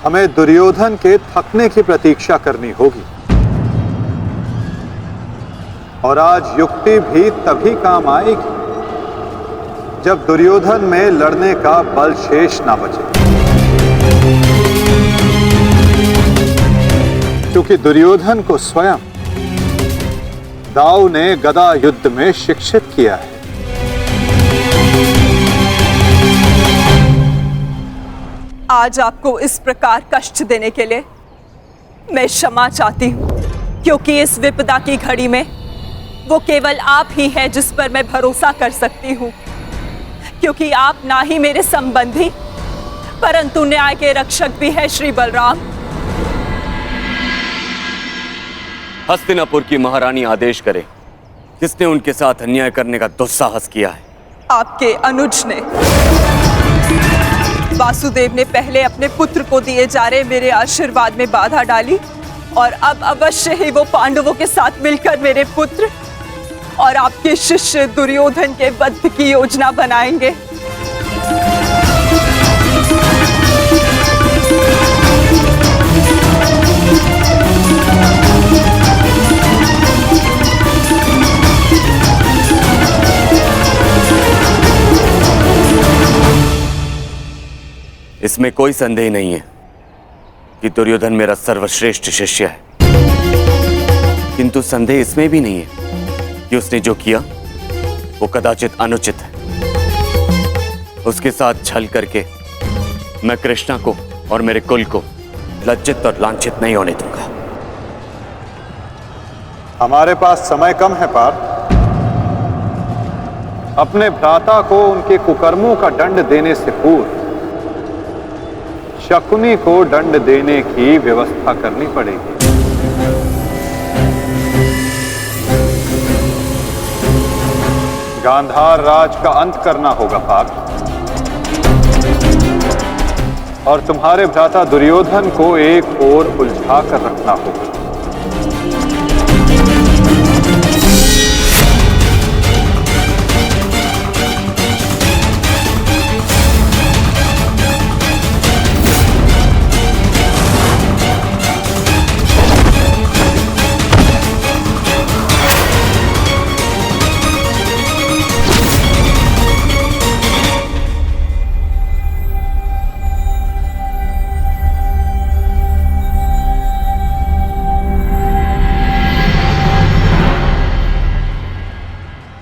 हमें दुर्योधन के थकने की प्रतीक्षा करनी होगी। और आज युक्ति भी तभी काम आएगी जब दुर्योधन में लड़ने का बल शेष ना बचे, क्योंकि दुर्योधन को स्वयं दाऊ ने गदा युद्ध में शिक्षित किया है। आज आपको इस प्रकार कष्ट देने के लिए मैं क्षमा चाहती हूं, क्योंकि इस विपदा की घड़ी में वो केवल आप ही हैं जिस पर मैं भरोसा कर सकती हूं, क्योंकि आप ना ही मेरे संबंधी परंतु न्याय के रक्षक भी हैं श्री बलराम। हस्तिनापुर की महारानी आदेश करे, किसने उनके साथ अन्याय करने का दुस्साहस किया है? आपके अनुज ने। वासुदेव ने पहले अपने पुत्र को दिए जा रहे मेरे आशीर्वाद में बाधा डाली और अब अवश्य ही वो पांडवों के साथ मिलकर मेरे पुत्र और आपके शिष्य दुर्योधन के वध की योजना बनाएंगे। इसमें कोई संदेह नहीं है कि दुर्योधन मेरा सर्वश्रेष्ठ शिष्य है, किंतु संदेह इसमें भी नहीं है कि उसने जो किया वो कदाचित अनुचित है। उसके साथ छल करके मैं कृष्णा को और मेरे कुल को लज्जित और लांछित नहीं होने दूंगा। हमारे पास समय कम है पार्थ। अपने भ्राता को उनके कुकर्मों का दंड देने से पूर्व शकुनी को दंड देने की व्यवस्था करनी पड़ेगी। गांधार राज का अंत करना होगा पार्थ, और तुम्हारे भ्राता दुर्योधन को एक ओर उलझा कर रखना होगा।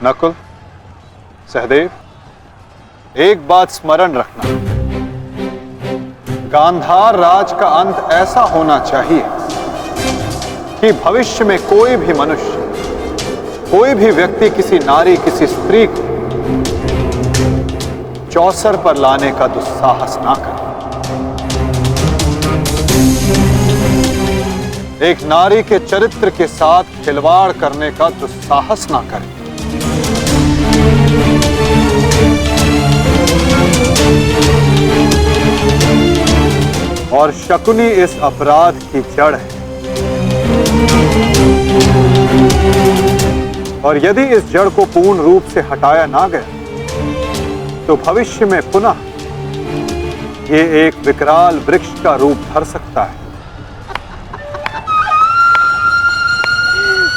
नकुल, सहदेव, एक बात स्मरण रखना, गांधार राज का अंत ऐसा होना चाहिए कि भविष्य में कोई भी मनुष्य, कोई भी व्यक्ति किसी नारी, किसी स्त्री को चौसर पर लाने का दुस्साहस ना करे। एक नारी के चरित्र के साथ खिलवाड़ करने का दुस्साहस ना करे। और शकुनी इस अपराध की जड़ है, और यदि इस जड़ को पूर्ण रूप से हटाया ना गया तो भविष्य में पुनः ये एक विकराल वृक्ष का रूप धर सकता है।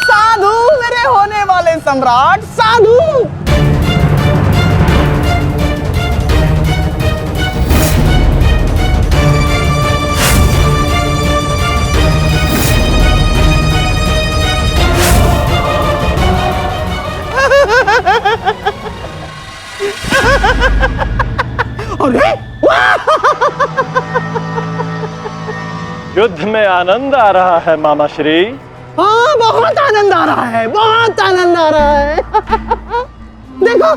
साधु मेरे होने वाले सम्राट, साधु। अरे युद्ध में आनंद आ रहा है मामा श्री। हाँ, बहुत आनंद आ रहा है, बहुत आनंद आ रहा है। देखो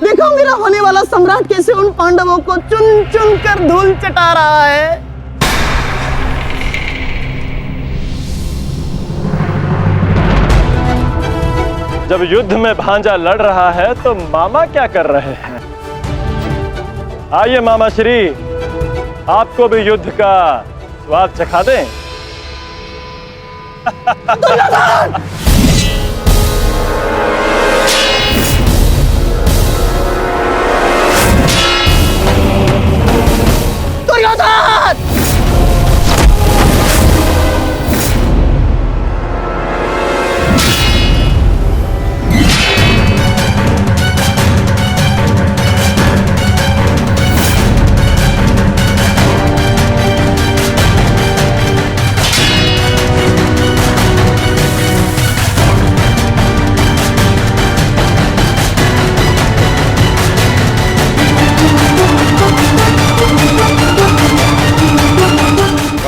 देखो मेरा होने वाला सम्राट कैसे उन पांडवों को चुन चुन कर धूल चटा रहा है। जब युद्ध में भांजा लड़ रहा है तो मामा क्या कर रहे हैं? आइए मामा श्री, आपको भी युद्ध का स्वाद चखा दें। दुर्योधन!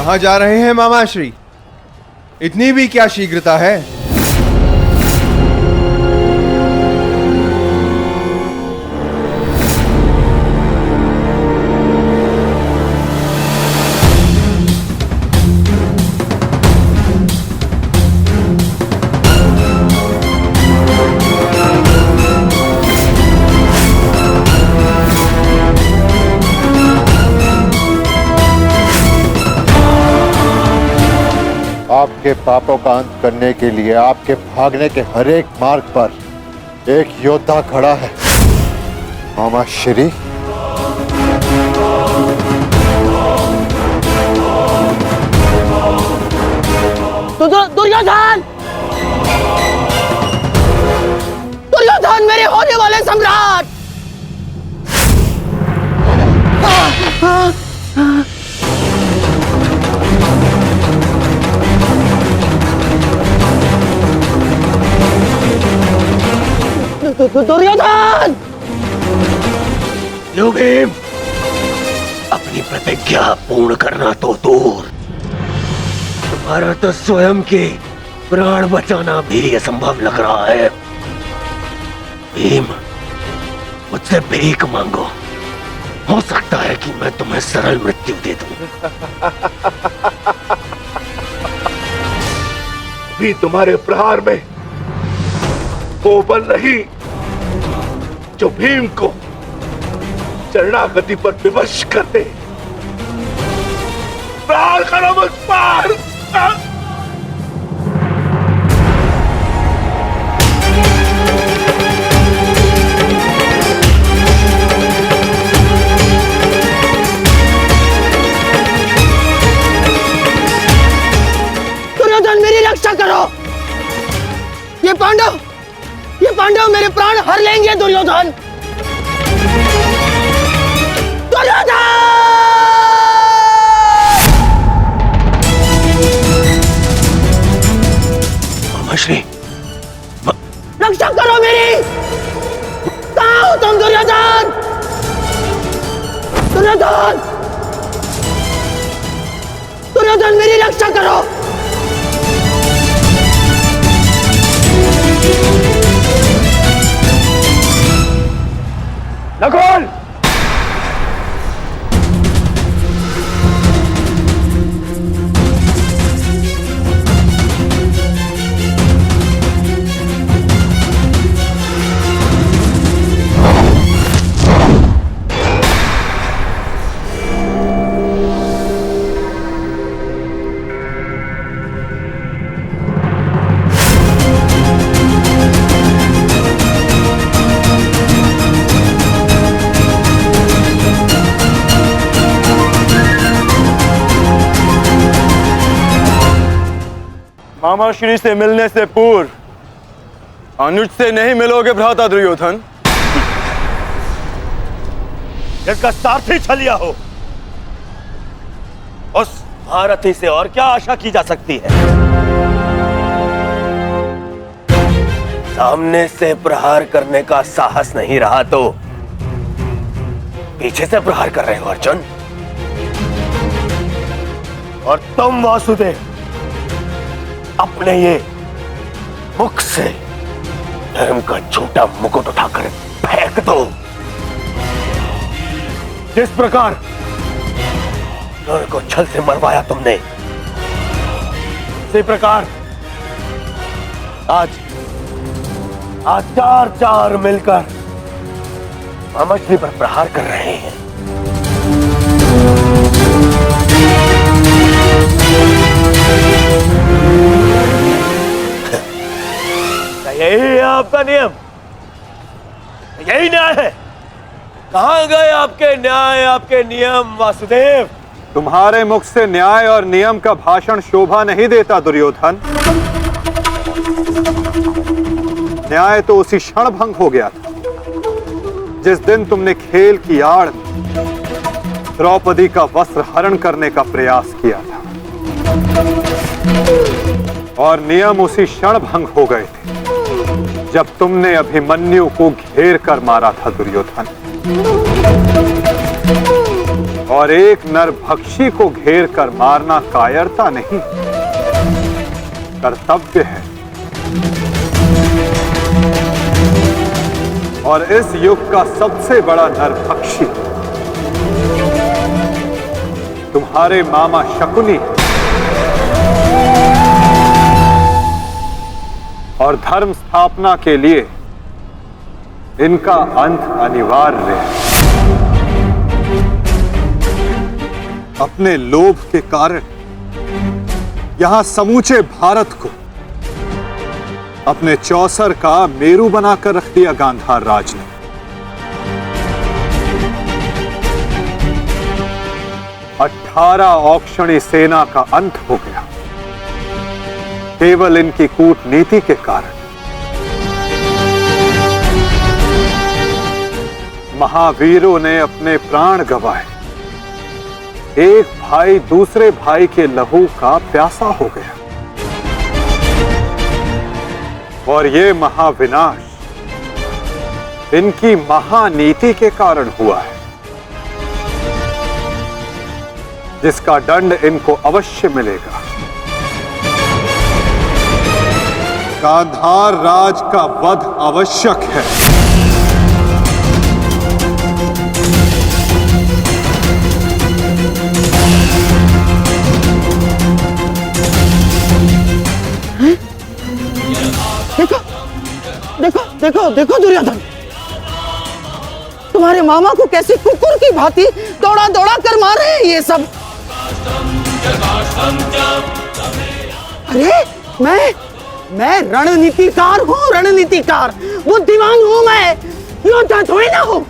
कहाँ जा रहे हैं मामाश्री? इतनी भी क्या शीघ्रता है? आपके पापों का अंत करने के लिए आपके भागने के हर एक मार्ग पर एक योद्धा खड़ा है, मामा श्री। दुर्योधन! दुर्योधन, मेरे होने वाले सम्राट! दुर्योधन! लो भीम, अपनी प्रतिज्ञा पूर्ण करना तो दूर, तुम्हारा तो स्वयं के प्राण बचाना भी असंभव लग रहा है। भीम, मुझसे भीख मांगो, हो सकता है कि मैं तुम्हें सरल मृत्यु दे दूं। भी तुम्हारे प्रहार में वो बल नहीं जो भीम को शरणागति पर विवश कर दे। प्रहार करो मुझ पर। दुर्योधन, मेरी रक्षा करो। ये पांडव मेरे प्राण हर लेंगे। दुर्योधन! दुर्योधन! मामाश्री, रक्षा करो मेरी। कहाँ हो तुम? दुर्योधन! दुर्योधन! दुर्योधन, मेरी रक्षा करो। नकुल! मामा श्री से मिलने से पूर्व अनुज से नहीं मिलोगे भ्राता दुर्योधन। इसका सारथी छलिया हो, उस महारथी से और क्या आशा की जा सकती है? सामने से प्रहार करने का साहस नहीं रहा तो पीछे से प्रहार कर रहे हो अर्जुन। और तुम वासुदेव, अपने ये मुख से धर्म का झूठा मुकुट उठाकर फेंक दो। जिस प्रकार नर को छल से मरवाया तुमने, उसी प्रकार आज चार मिलकर मामाश्री पर प्रहार कर रहे हैं। यही है आपका नियम, यही न्याय है। कहां गए आपके न्याय, आपके नियम वासुदेव? तुम्हारे मुख से न्याय और नियम का भाषण शोभा नहीं देता दुर्योधन। न्याय तो उसी क्षण भंग हो गया था जिस दिन तुमने खेल की आड़ में द्रौपदी का वस्त्र हरण करने का प्रयास किया था, और नियम उसी क्षण भंग हो गए थे जब तुमने अभिमन्यु को घेर कर मारा था दुर्योधन। और एक नरभक्षी को घेर कर मारना कायरता नहीं, कर्तव्य है। और इस युग का सबसे बड़ा नरभक्षी तुम्हारे मामा शकुनी और धर्म स्थापना के लिए इनका अंत अनिवार्य है। अपने लोभ के कारण यहां समूचे भारत को अपने चौसर का मेरू बनाकर रख दिया गांधार राज ने। 18 औक्षणी सेना का अंत हो गया केवल इनकी कूटनीति के कारण। महावीरों ने अपने प्राण गंवाए, एक भाई दूसरे भाई के लहू का प्यासा हो गया, और ये महाविनाश इनकी महानीति के कारण हुआ है, जिसका दंड इनको अवश्य मिलेगा। गांधार राज का वध आवश्यक है। देखो देखो देखो देखो दुर्योधन, तुम्हारे मामा को कैसे कुकुर की भांति दौड़ा दौड़ा कर मार रहे हैं ये सब। अरे मैं रणनीतिकार हूँ, रणनीतिकार, बुद्धिमान हूँ मैं, योद्धा थोड़ी ना हूँ।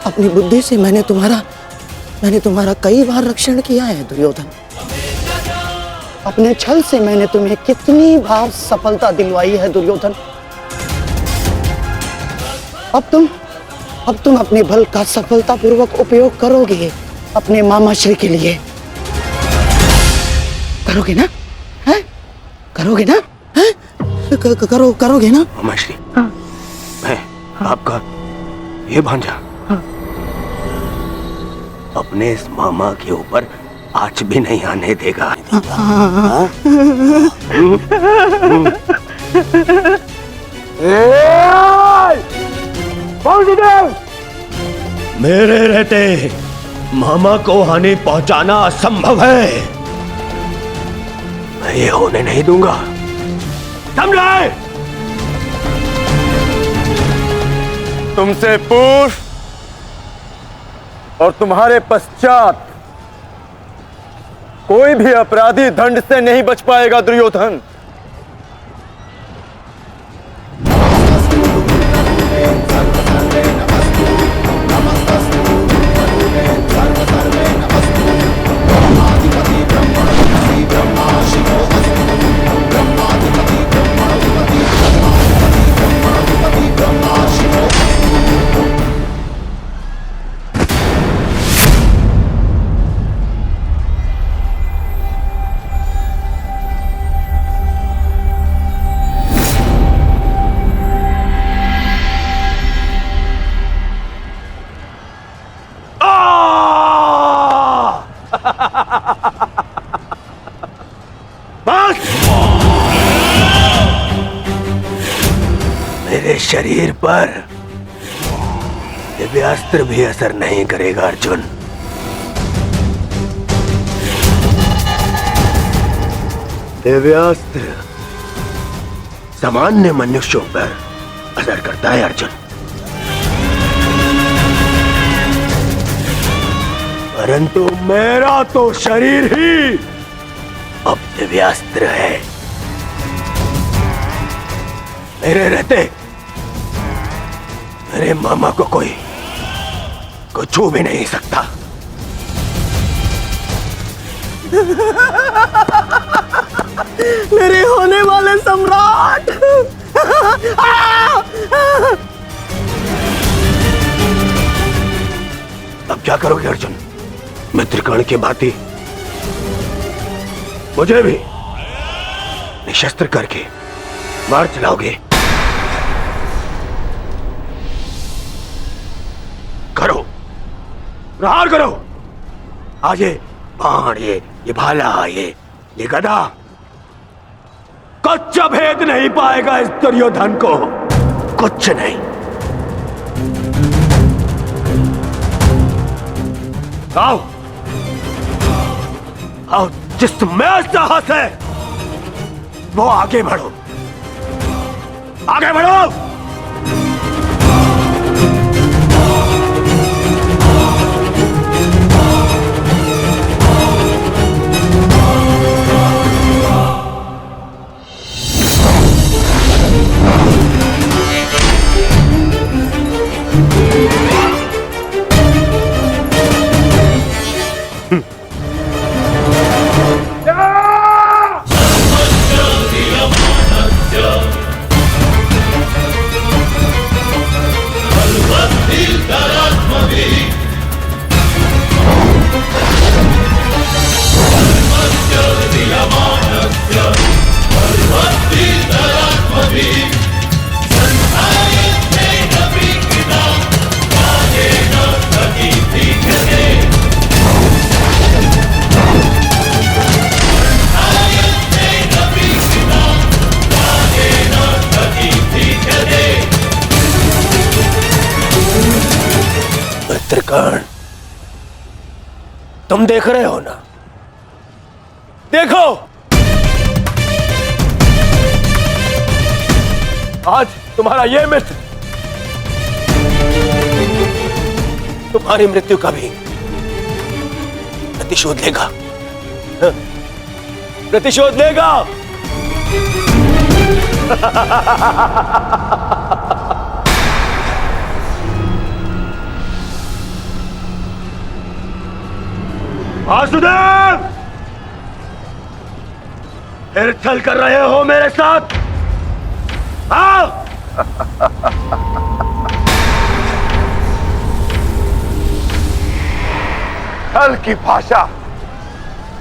अपनी बुद्धि से मैंने तुम्हारा कई बार रक्षण किया है दुर्योधन। अपने छल से मैंने तुम्हें कितनी बार सफलता दिलवाई है दुर्योधन। अब तुम अपने बल का सफलतापूर्वक उपयोग करोगे अपने मामा श्री के लिए। करोगे ना? हैं? करोगे ना? हैं? करोगे ना? मामा श्री, मैं आपका ये भांजा अपने इस मामा के ऊपर आंच भी नहीं आने देगा। मेरे रहते मामा को हानि पहुंचाना असंभव है। मैं ये होने नहीं दूंगा, समझे? तुमसे पूर्व और तुम्हारे पश्चात कोई भी अपराधी दंड से नहीं बच पाएगा दुर्योधन। मेरे शरीर पर दिव्यास्त्र भी असर नहीं करेगा अर्जुन। दिव्यास्त्र सामान्य मनुष्यों पर असर करता है अर्जुन, परंतु मेरा तो शरीर ही अब दिव्यास्त्र है। मेरे रहते मेरे मामा को कोई छू भी नहीं सकता। मेरे होने वाले सम्राट। अब क्या करोगे अर्जुन? मित्रकर्ण के भांति मुझे भी निशस्त्र करके मार चलाओगे? प्रहार करो। आज ये बाण, ये भाला, ये गदा कुछ भेद नहीं पाएगा इस दुर्योधन को, कुछ नहीं। आओ आओ, जिसमें साहस है वो आगे बढ़ो, आगे बढ़ो। मित्रगण, तुम देख रहे हो ना? देखो, आज तुम्हारा ये मित्र तुम्हारी मृत्यु का भी प्रतिशोध लेगा, प्रतिशोध लेगा। वासुदेव, फिर छल कर रहे हो मेरे साथ? आओ। छल की भाषा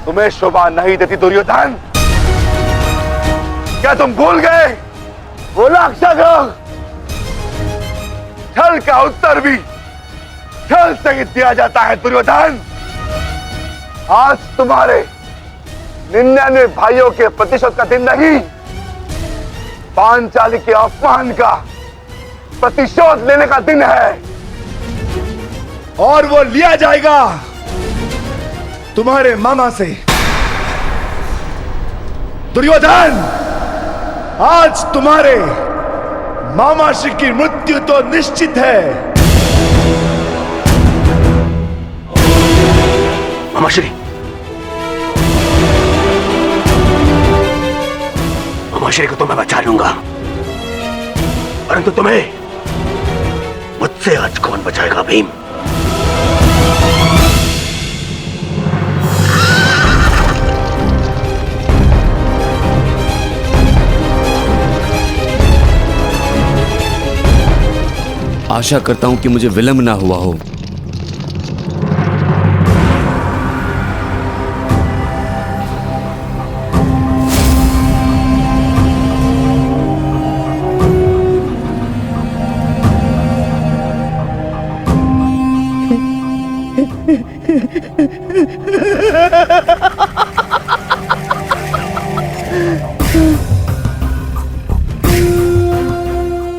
तुम्हें शोभा नहीं देती दुर्योधन। क्या तुम भूल गए वो लाक्षागृह? छल का उत्तर भी छल से ही दिया जाता है दुर्योधन। आज तुम्हारे 99 भाइयों के प्रतिशोध का दिन नहीं, पांचाली के अपमान का प्रतिशोध लेने का दिन है। और वो लिया जाएगा तुम्हारे मामा से। दुर्योधन, आज तुम्हारे मामा श्री की मृत्यु तो निश्चित है। मामाश्री, मामाश्री को तो मैं बचा लूंगा, परंतु तुम्हें मुझसे आज कौन बचाएगा भीम? आशा करता हूं कि मुझे विलंब ना हुआ हो।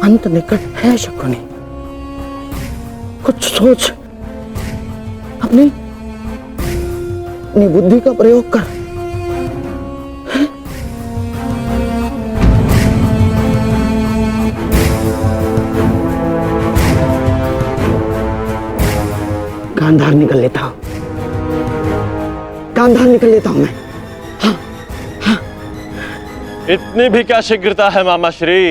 अंत निकट है शकुनी, कुछ सोच, अपनी बुद्धि का प्रयोग कर। गांधार निकल लेता हूं, गांधार निकल लेता हूं मैं। इतनी भी क्या शीघ्रता है मामाश्री?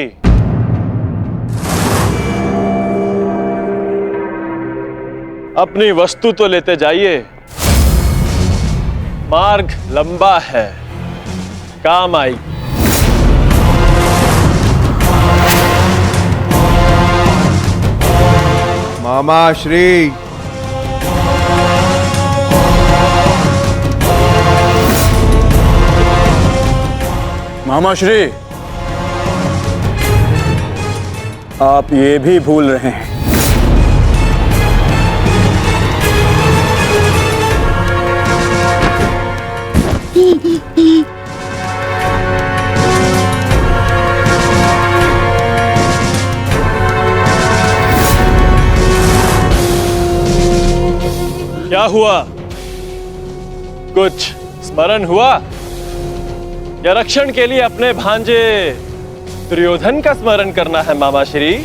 अपनी वस्तु तो लेते जाइए, मार्ग लंबा है, काम आई। मामा श्री, मामा श्री, आप ये भी भूल रहे हैं क्या हुआ? कुछ स्मरण हुआ या रक्षण के लिए अपने भांजे दुर्योधन का स्मरण करना है मामा श्री?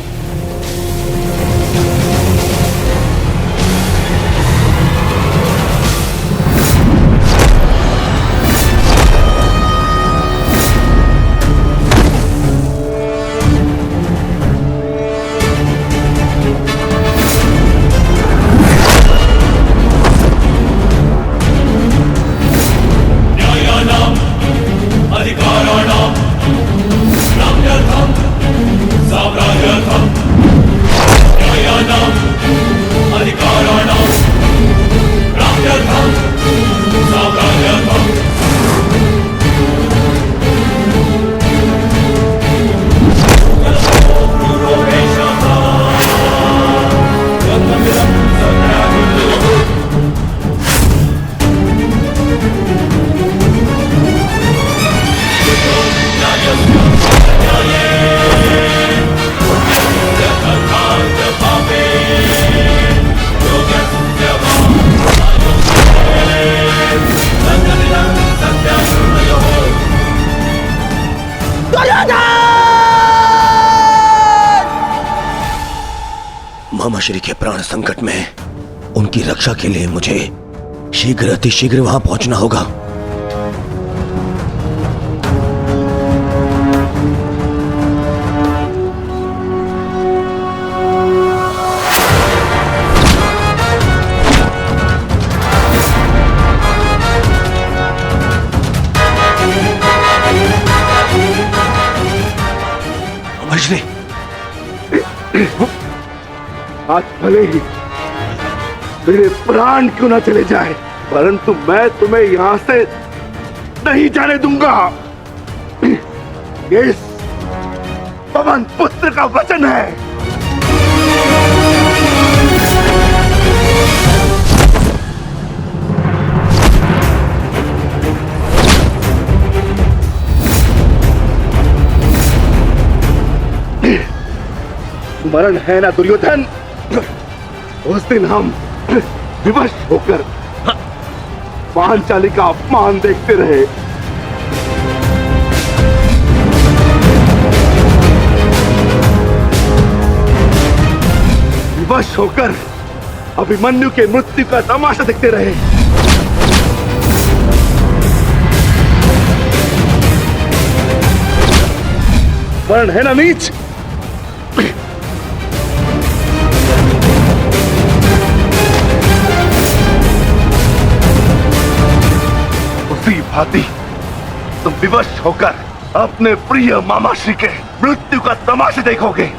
मामा श्री के प्राण संकट में उनकी रक्षा के लिए मुझे शीघ्र अतिशीघ्र वहां पहुंचना होगा। मामा श्री, आज भले ही मेरे प्राण क्यों ना चले जाए, परंतु मैं तुम्हें यहां से नहीं जाने दूंगा। ये इस पवन पुत्र का वचन है। स्मरण है ना दुर्योधन, उस दिन हम विवश होकर पांचाली का अपमान देखते रहे। विवश होकर अभिमन्यु के मृत्यु का तमाशा देखते रहे। स्मरण है ना नीच? उसी भांति तुम विवश होकर अपने प्रिय मामाश्री के मृत्यु का तमाशा देखोगे।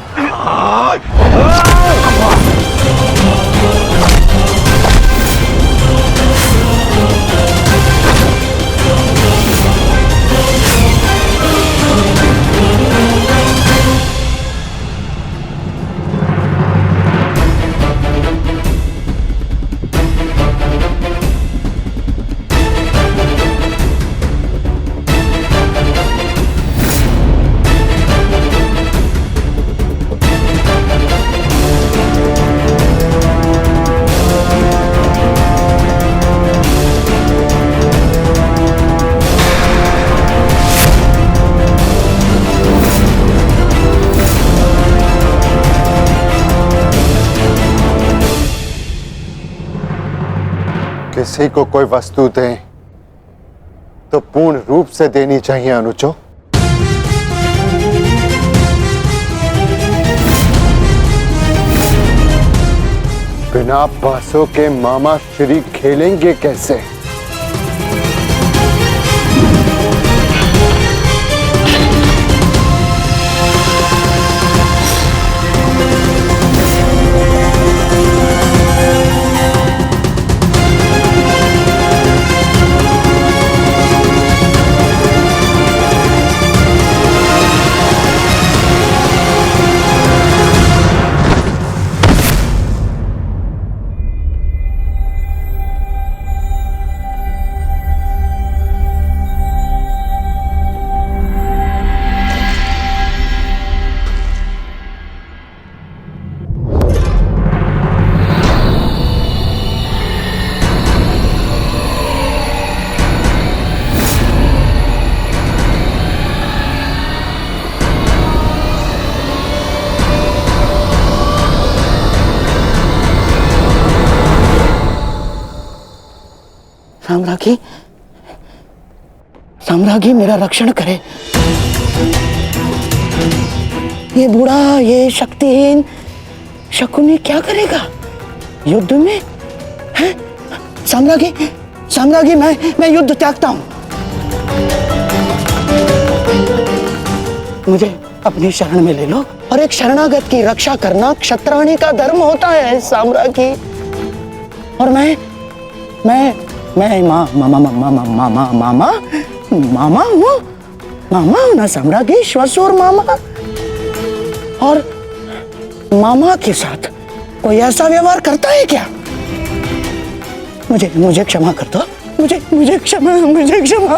किसी को कोई वस्तु दें तो पूर्ण रूप से देनी चाहिए अनुजो। बिना पैसों के मामा श्री खेलेंगे कैसे? साम्राज्ञी, साम्राज्ञी मेरा रक्षण करे। ये बूढ़ा, ये शक्तिहीन शकुनी क्या करेगा युद्ध में? है साम्राज्ञी, साम्राज्ञी मैं युद्ध त्यागता हूं। मुझे अपनी शरण में ले लो, और एक शरणागत की रक्षा करना क्षत्राणी का धर्म होता है साम्राज्ञी। और मैं मामा हूं ना साम्राज्ञी, श्वशुर मामा। और मामा के साथ कोई ऐसा व्यवहार करता है क्या? मुझे क्षमा कर दो, मुझे क्षमा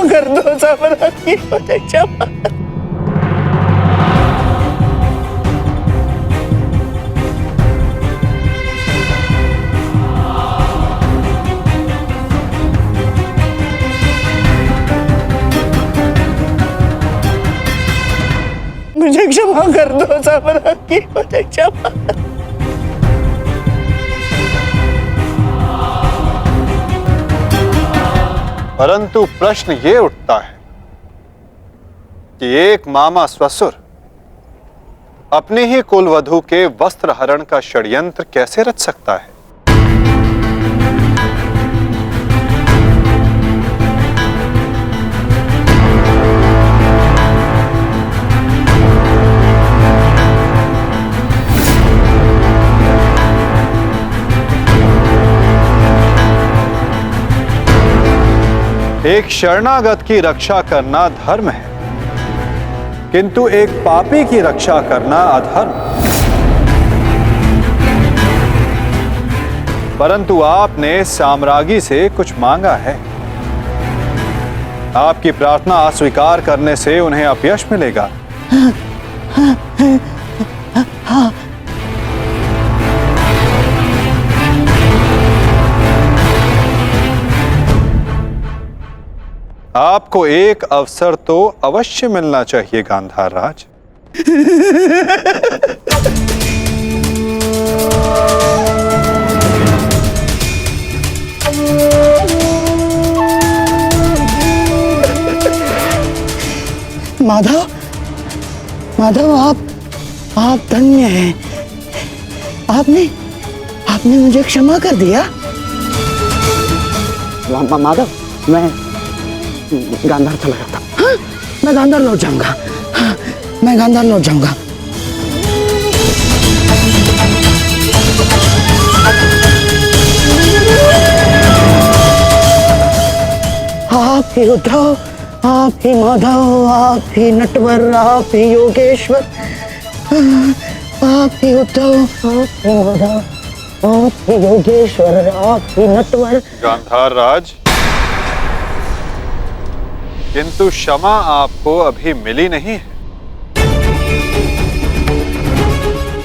कर दो साम्राज्ञी, मुझे क्षमा। मुझे क्षमा कर दो साम्राज्ञी, मुझे क्षमा। परंतु प्रश्न ये उठता है कि एक मामा ससुर अपने ही कुलवधू के वस्त्र हरण का षड्यंत्र कैसे रच सकता है? एक शरणागत की रक्षा करना धर्म है, किंतु एक पापी की रक्षा करना अधर्म। परंतु आपने साम्राज्ञी से कुछ मांगा है। आपकी प्रार्थना अस्वीकार करने से उन्हें अपयश मिलेगा। आपको एक अवसर तो अवश्य मिलना चाहिए गांधार राज। माधव, आप धन्य हैं। आपने मुझे क्षमा कर दिया। माधव, मैं गांधार चला जाता। हाँ, मैं गांधार लौट जाऊंगा। हाँ, मैं गांधार लौट जाऊंगा। आप ही उद्धव, आप ही माधव, आप ही नटवर, आप ही योगेश्वर, आप ही उद्धव, आप ही माधव, आप ही योगेश्वर, आप ही नटवर। गांधार राज, किंतु क्षमा आपको अभी मिली नहीं है।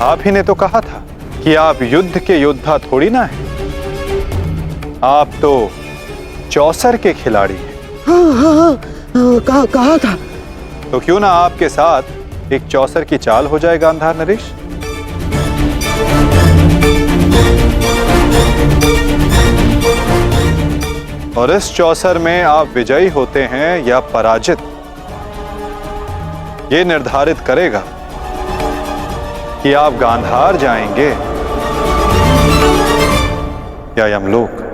आप ही ने तो कहा था कि आप युद्ध के योद्धा थोड़ी ना हैं। आप तो चौसर के खिलाड़ी हैं। हाँ, कहा था। तो क्यों ना आपके साथ एक चौसर की चाल हो जाए गांधार नरेश? और इस चौसर में आप विजयी होते हैं या पराजित, ये निर्धारित करेगा कि आप गांधार जाएंगे या यमलोक।